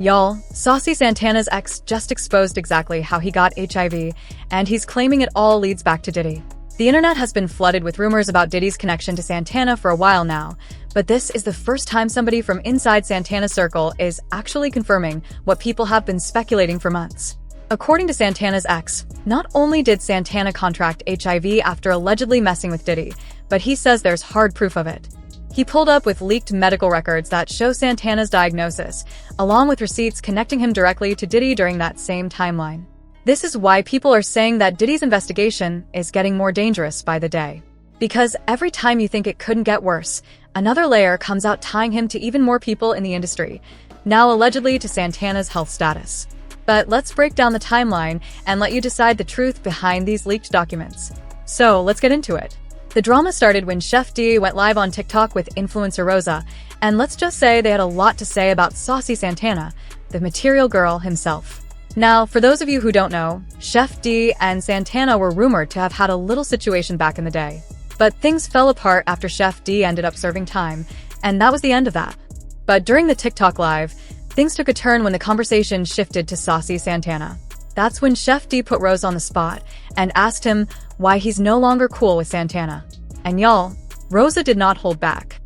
Y'all, Saucy Santana's ex just exposed exactly how he got HIV, and he's claiming it all leads back to Diddy. The internet has been flooded with rumors about Diddy's connection to Santana for a while now, but this is the first time somebody from inside Santana's circle is actually confirming what people have been speculating for months. According to Santana's ex, not only did Santana contract HIV after allegedly messing with Diddy, but he says there's hard proof of it. He pulled up with leaked medical records that show Santana's diagnosis, along with receipts connecting him directly to Diddy during that same timeline. This is why people are saying that Diddy's investigation is getting more dangerous by the day. Because every time you think it couldn't get worse, another layer comes out tying him to even more people in the industry, now allegedly to Santana's health status. But let's break down the timeline and let you decide the truth behind these leaked documents. So let's get into it. The drama started when Chef D went live on TikTok with influencer Rosa, and let's just say they had a lot to say about Saucy Santana, the material girl himself. Now, for those of you who don't know, Chef D and Santana were rumored to have had a little situation back in the day. But things fell apart after Chef D ended up serving time, and that was the end of that. But during the TikTok live, things took a turn when the conversation shifted to Saucy Santana. That's when Chef D put Rose on the spot and asked him why he's no longer cool with Santana. And y'all, Rosa did not hold back.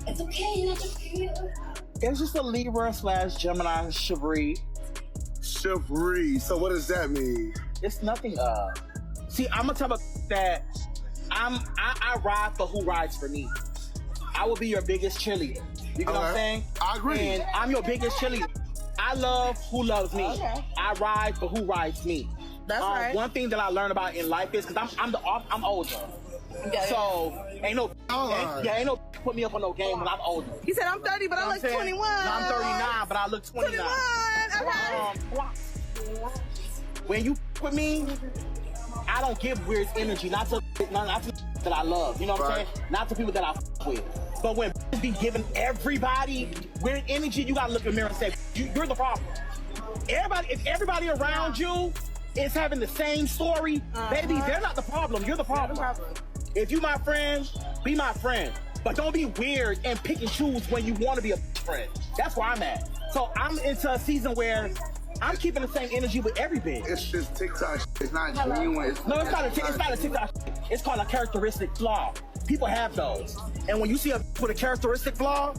It's okay, you're not just cute. It's just a Libra / Gemini Chabri. Chabri, so what does that mean? It's nothing. See, I'm a type of that I ride for who rides for me. I will be your biggest cheerleader. You know what I'm saying? I agree. And I'm your biggest cheerleader. I love who loves me. Okay. I ride for who rides me. That's right. One thing that I learned about in life is because I'm older. Yeah, So ain't no put me up on no game when I'm older. He said I'm 30, but I look 21. No, I'm 39, but I look 29. 21. Okay. When you with me, I don't give weird energy, not to that I love. You know what I'm saying? Not to people that I f with. But when be giving everybody weird energy, you gotta look in the mirror and say, you're the problem. If everybody around you is having the same story, baby, they're not the problem. You're the problem. If you my friend, be my friend. But don't be weird and pick and choose when you want to be a friend. That's where I'm at. So I'm into a season where I'm keeping the same energy with every bitch. It's just TikTok shit. It's not genuine. No, it's not a TikTok shit. It's called a characteristic flaw. People have those. And when you see a with a characteristic flaw,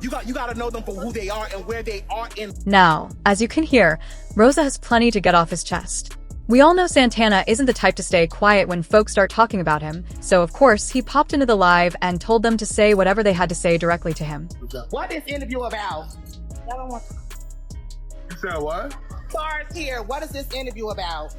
you got to know them for who they are and where they are in. Now, as you can hear, Rosa has plenty to get off his chest. We all know Santana isn't the type to stay quiet when folks start talking about him, so of course he popped into the live and told them to say whatever they had to say directly to him. What is this interview about? I don't want You said what? Stars here. What is this interview about?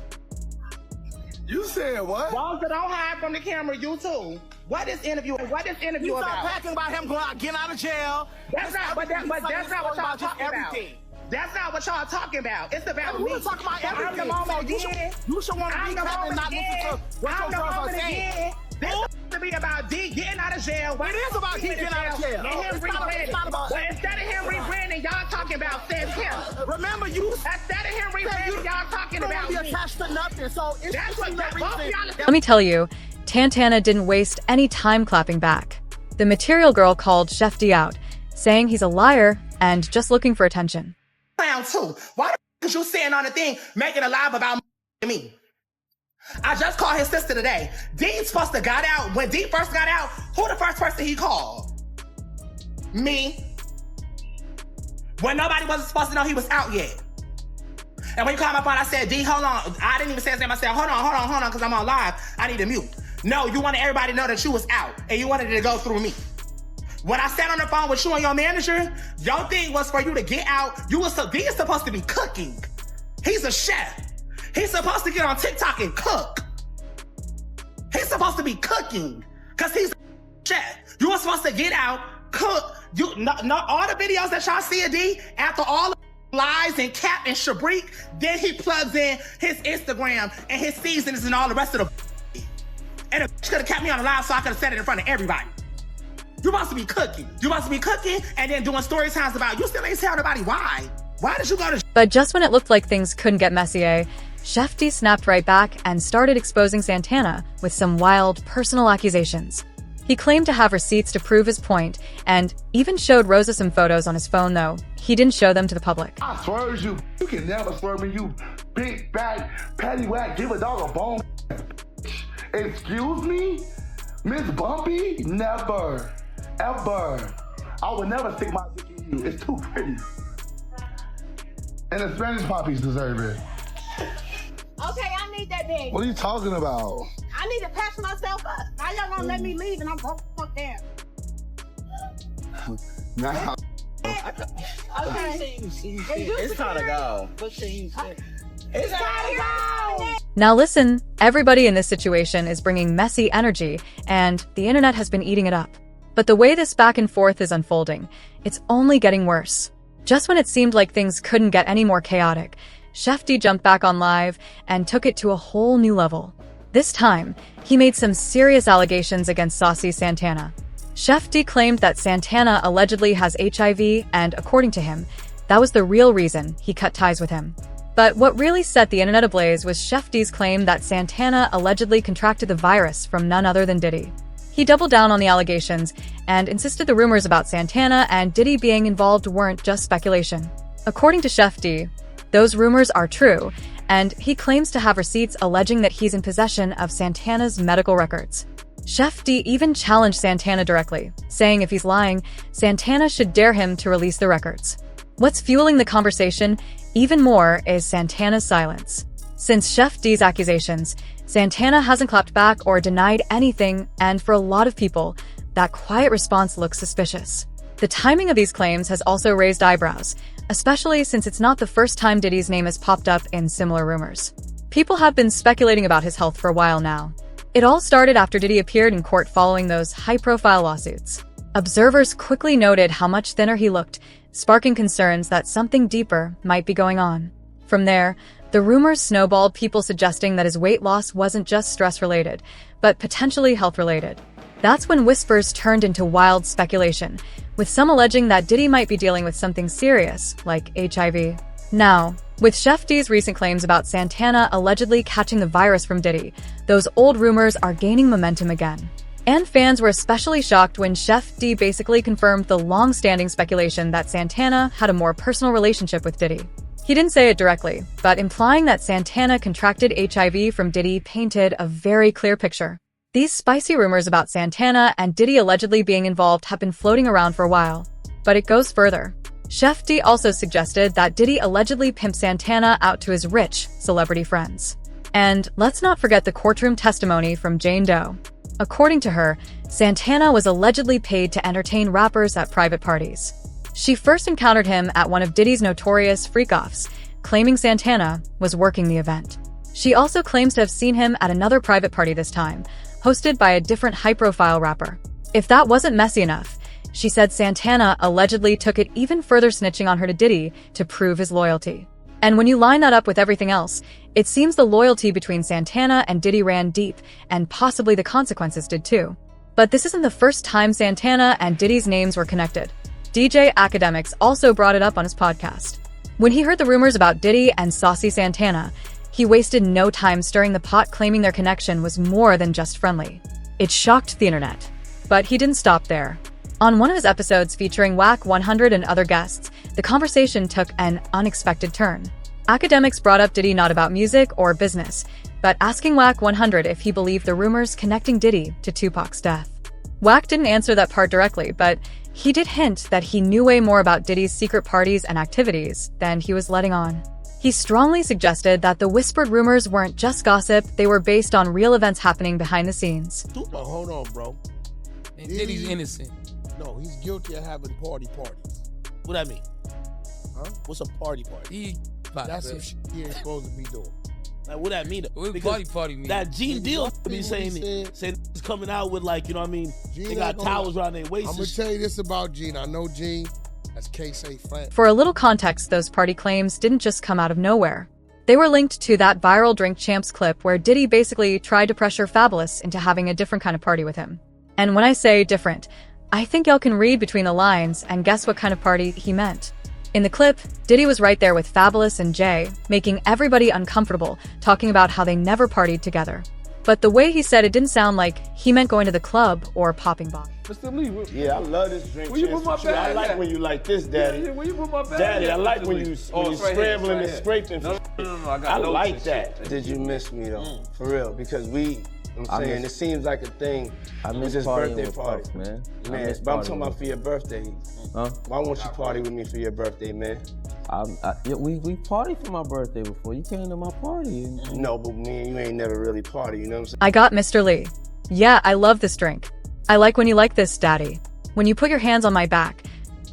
You said what? Rosa, don't hide from the camera. You too. What is interview about? You start talking about him getting out of jail. That's not what y'all talking about. That's not what y'all talking about. It's about me. We're talking about everything. You should want to be happy and not listen to what your girls are saying. This to be about D getting out of jail. It is about D getting out of jail. And him rebranding. But instead of him rebranding, y'all talking about Santana. Remember, instead of him rebranding, y'all talking about me. You don't be attached to nothing. So it's Let me tell you, Santana didn't waste any time clapping back. The material girl called Chef D out, saying he's a liar and just looking for attention. Clown too. Why the f is you sitting on the thing making a live about me? I just called his sister today. Dean's supposed to got out. When Dean first got out, who the first person he called? Me. When nobody wasn't supposed to know he was out yet. And when he called my phone, I said, D, hold on. I didn't even say his name. I said, hold on, because I'm on live. I need to mute. No, you wanted everybody to know that you was out, and you wanted it to go through me. When I sat on the phone with you and your manager, your thing was for you to get out. D is supposed to be cooking. He's a chef. He's supposed to get on TikTok and cook. He's supposed to be cooking because he's a chef. You were supposed to get out, cook. All the videos that y'all see of D, after all the lies and cap and Shabrik, then he plugs in his Instagram and his seasons and all the rest of the and the could have kept me on the live so I could have said it in front of everybody. You must be cooking. And then doing story times about you still ain't tell nobody why. Why did you go to? But just when it looked like things couldn't get messier, Chef D snapped right back and started exposing Santana with some wild personal accusations. He claimed to have receipts to prove his point, and even showed Rosa some photos on his phone, though he didn't show them to the public. I swerve you. You can never swerve me, you big fat patty whack. Give a dog a bone. Excuse me, Miss Bumpy? Never, ever. I would never stick my dick in you. It's too pretty. And the Spanish poppies deserve it. Okay, I need that big. What are you talking about? I need to patch myself up. Now y'all gonna let me leave and I'm broke fuck down. Now, Okay. It's time to go. It's time to go. Now listen, everybody in this situation is bringing messy energy, and the internet has been eating it up. But the way this back and forth is unfolding, it's only getting worse. Just when it seemed like things couldn't get any more chaotic, Chef D jumped back on live and took it to a whole new level. This time, he made some serious allegations against Saucy Santana. Chef D claimed that Santana allegedly has HIV, and according to him, that was the real reason he cut ties with him. But what really set the internet ablaze was Chef D's claim that Santana allegedly contracted the virus from none other than Diddy. He doubled down on the allegations and insisted the rumors about Santana and Diddy being involved weren't just speculation. According to Chef D, those rumors are true, and he claims to have receipts alleging that he's in possession of Santana's medical records. Chef D even challenged Santana directly, saying if he's lying, Santana should dare him to release the records. What's fueling the conversation even more is Santana's silence. Since Chef D's accusations, Santana hasn't clapped back or denied anything, and for a lot of people, that quiet response looks suspicious. The timing of these claims has also raised eyebrows, especially since it's not the first time Diddy's name has popped up in similar rumors. People have been speculating about his health for a while now. It all started after Diddy appeared in court following those high-profile lawsuits. Observers quickly noted how much thinner he looked, sparking concerns that something deeper might be going on. From there, the rumors snowballed, people suggesting that his weight loss wasn't just stress-related, but potentially health-related. That's when whispers turned into wild speculation, with some alleging that Diddy might be dealing with something serious, like HIV. Now, with Chef D's recent claims about Santana allegedly catching the virus from Diddy, those old rumors are gaining momentum again. And fans were especially shocked when Chef D basically confirmed the long-standing speculation that Santana had a more personal relationship with Diddy. He didn't say it directly, but implying that Santana contracted HIV from Diddy painted a very clear picture. These spicy rumors about Santana and Diddy allegedly being involved have been floating around for a while. But it goes further. Chef D also suggested that Diddy allegedly pimped Santana out to his rich celebrity friends. And let's not forget the courtroom testimony from Jane Doe. According to her, Santana was allegedly paid to entertain rappers at private parties. She first encountered him at one of Diddy's notorious freak-offs, claiming Santana was working the event. She also claims to have seen him at another private party this time, hosted by a different high-profile rapper. If that wasn't messy enough, she said Santana allegedly took it even further, snitching on her to Diddy to prove his loyalty. And when you line that up with everything else, it seems the loyalty between Santana and Diddy ran deep, and possibly the consequences did too. But this isn't the first time Santana and Diddy's names were connected. DJ Academics also brought it up on his podcast. When he heard the rumors about Diddy and Saucy Santana, he wasted no time stirring the pot, claiming their connection was more than just friendly. It shocked the internet. But he didn't stop there. On one of his episodes featuring Wack 100 and other guests, the conversation took an unexpected turn. Academics brought up Diddy not about music or business, but asking Wack 100 if he believed the rumors connecting Diddy to Tupac's death. Wack didn't answer that part directly, but he did hint that he knew way more about Diddy's secret parties and activities than he was letting on. He strongly suggested that the whispered rumors weren't just gossip, they were based on real events happening behind the scenes. Tupac, hold on, bro. And Diddy's innocent. No, he's guilty of having parties. What that mean? Huh? What's a party? That's some shit he ain't supposed to be doing. Like, what that mean? What party mean? That Gene Deal be saying it's coming out with, like, you know what I mean? Gene, they got towels around their waist. I'm gonna tell you this about Gene. I know Gene. That's K-Say flat. For a little context, those party claims didn't just come out of nowhere. They were linked to that viral Drink Champs clip where Diddy basically tried to pressure Fabulous into having a different kind of party with him. And when I say different, I think y'all can read between the lines and guess what kind of party he meant. In the clip, Diddy was right there with Fabulous and Jay, making everybody uncomfortable, talking about how they never partied together. but the way he said it didn't sound like he meant going to the club or popping bottles. Mr. Lee, Yeah, I love this drink. Where you put my Chance with you. I bag like at? when you like this, Daddy. where you put my bag? Daddy, I at, like Mr. when Lee? you It's scrambling right and here. scraping. No, I got I notes like and that. shit. Did you miss me though? For real, because I'm I saying miss- it seems like a thing. I It miss was his partying birthday with party, Puff, man. I Man, miss but I'm partying talking about with- for your birthday. Huh? Why won't you party with me for your birthday, man? Yeah, we partied for my birthday before. You came to my party. No, but me and you ain't never really party. You know what I'm saying? I got Mr. Lee. Yeah, I love this drink. I like when you like this, Daddy. When you put your hands on my back.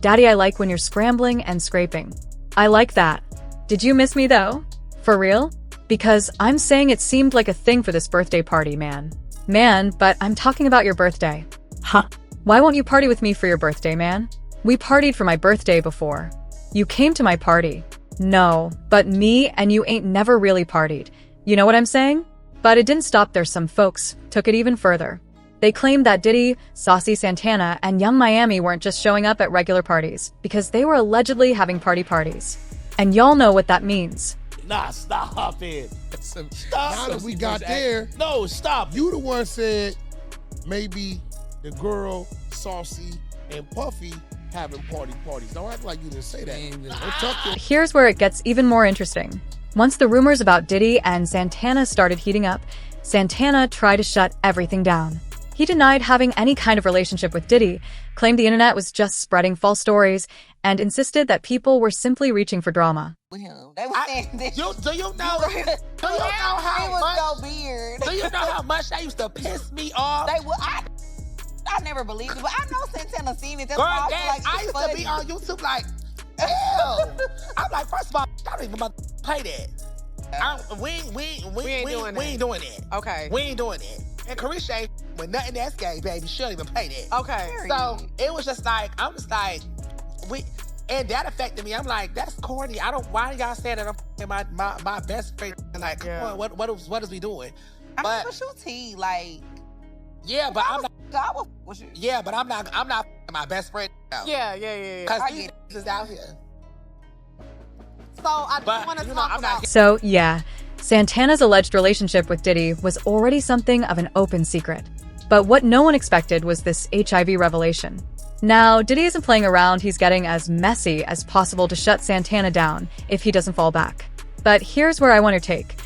Daddy, I like when you're scrambling and scraping. I like that. Did you miss me though? For real? Because I'm saying it seemed like a thing for this birthday party, man. Man, but I'm talking about your birthday. Huh? Why won't you party with me for your birthday, man? We partied for my birthday before. You came to my party. No, but me and you ain't never really partied. You know what I'm saying? But it didn't stop there. Some folks took it even further. They claimed that Diddy, Saucy Santana, and Young Miami weren't just showing up at regular parties because they were allegedly having parties. And y'all know what that means. Nah, stop it. Stop. Now that we got there, No, stop. you the one said maybe the girl, Saucy, and Puffy having parties. Don't act like you didn't say that. Don't tuck your Here's where it gets even more interesting. Once the rumors about Diddy and Santana started heating up, Santana tried to shut everything down. He denied having any kind of relationship with Diddy, claimed the internet was just spreading false stories, and insisted that people were simply reaching for drama. With him. They were saying this. Do you know It how was much? so weird. Do you know how much that used to piss me off? They would. I never believed it, but I know Santana seen it. That's Girl, why I Dad, was like, I it's used funny. to be on YouTube like, ew. I'm like, first of all, I don't even about to play that. We ain't doing it. Okay. We ain't doing it. And Carisha ain't with nothing that's gay, baby. She don't even play that. Okay. So it was just like, I'm just like, and that affected me. I'm like, that's corny. Why y'all saying that I'm f***ing my best friend? Like, come on, what is we doing? I mean, but you T, like, yeah, but I'm not. I would with you. Yeah, but I'm not f***ing my best friend. Though. Yeah. Because I these get it. is out here. So I just want to talk about. So, yeah, Santana's alleged relationship with Diddy was already something of an open secret. But what no one expected was this HIV revelation. Now, Diddy isn't playing around. He's getting as messy as possible to shut Santana down if he doesn't fall back. But here's where I want your take.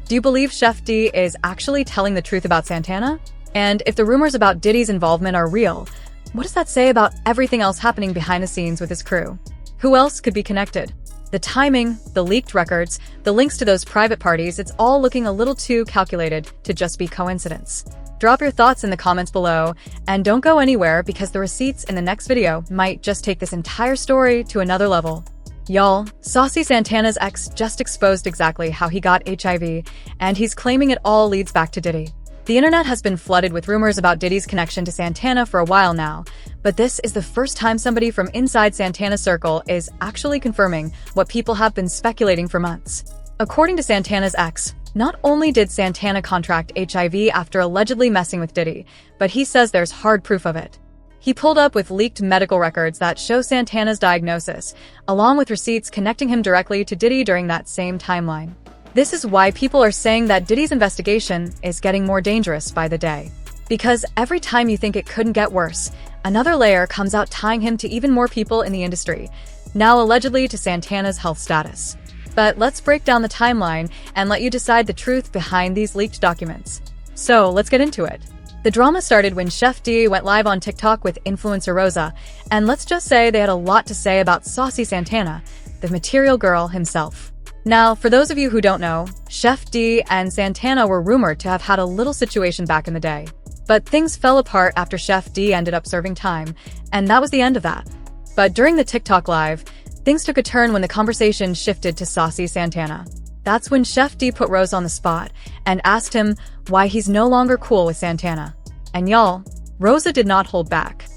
Do you believe Chef D is actually telling the truth about Santana? And if the rumors about Diddy's involvement are real, what does that say about everything else happening behind the scenes with his crew? Who else could be connected? The timing, the leaked records, the links to those private parties, it's all looking a little too calculated to just be coincidence. Drop your thoughts in the comments below, and don't go anywhere because the receipts in the next video might just take this entire story to another level. Y'all, Saucy Santana's ex just exposed exactly how he got HIV, and he's claiming it all leads back to Diddy. The internet has been flooded with rumors about Diddy's connection to Santana for a while now, but this is the first time somebody from inside Santana's circle is actually confirming what people have been speculating for months. According to Santana's ex, not only did Santana contract HIV after allegedly messing with Diddy, but he says there's hard proof of it. He pulled up with leaked medical records that show Santana's diagnosis, along with receipts connecting him directly to Diddy during that same timeline. This is why people are saying that Diddy's investigation is getting more dangerous by the day. Because every time you think it couldn't get worse, another layer comes out tying him to even more people in the industry, now allegedly to Santana's health status. But let's break down the timeline and let you decide the truth behind these leaked documents. So let's get into it. The drama started when Chef D went live on TikTok with influencer Rosa, and let's just say they had a lot to say about Saucy Santana, the material girl himself. Now, for those of you who don't know, Chef D and Santana were rumored to have had a little situation back in the day. But things fell apart after Chef D ended up serving time, and that was the end of that. But during the TikTok live, things took a turn when the conversation shifted to Saucy Santana. That's when Chef D put Rose on the spot and asked him why he's no longer cool with Santana. And y'all, Rosa did not hold back.